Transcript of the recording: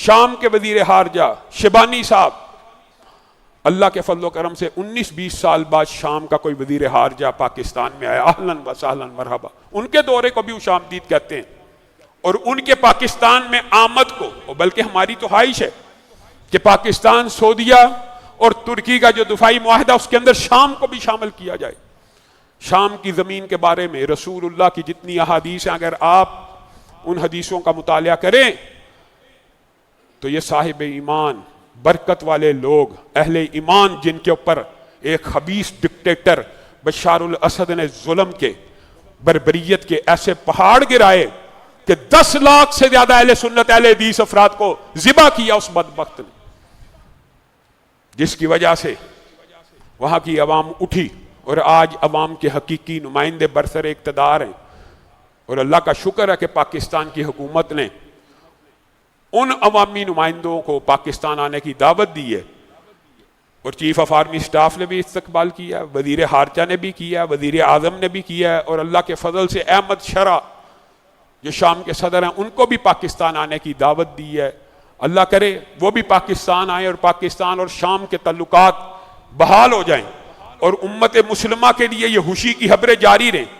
شام کے وزیر خارجہ شبانی صاحب، اللہ کے فضل و کرم سے 19-20 سال بعد شام کا کوئی وزیر خارجہ پاکستان میں آیا، اہلاً و سہلاً مرحبا، ان کے دورے کو بھی خوش آمدید کہتے ہیں۔ اور ان کے پاکستان میں آمد کو، بلکہ ہماری تو خواہش ہے کہ پاکستان، سعودیہ اور ترکی کا جو دفاعی معاہدہ اس کے اندر شام کو بھی شامل کیا جائے۔ شام کی زمین کے بارے میں رسول اللہ کی جتنی احادیث ہیں، اگر آپ ان حدیثوں کا مطالعہ کریں تو یہ صاحب ایمان، برکت والے لوگ، اہل ایمان، جن کے اوپر ایک خبیث ڈکٹیٹر بشار الاسد نے ظلم کے، بربریت کے ایسے پہاڑ گرائے کہ 10 لاکھ سے زیادہ اہل سنت، اہل حدیث افراد کو ذبح کیا اس بدبخت نے، جس کی وجہ سے وہاں کی عوام اٹھی اور آج عوام کے حقیقی نمائندے برسر اقتدار ہیں۔ اور اللہ کا شکر ہے کہ پاکستان کی حکومت نے ان عوامی نمائندوں کو پاکستان آنے کی دعوت دی ہے، اور چیف آف آرمی سٹاف نے بھی استقبال کیا، وزیر خارجہ نے بھی کیا، وزیر اعظم نے بھی کیا، اور اللہ کے فضل سے احمد شرع جو شام کے صدر ہیں ان کو بھی پاکستان آنے کی دعوت دی ہے۔ اللہ کرے وہ بھی پاکستان آئیں اور پاکستان اور شام کے تعلقات بحال ہو جائیں، اور امت مسلمہ کے لیے یہ خوشی کی خبریں جاری رہیں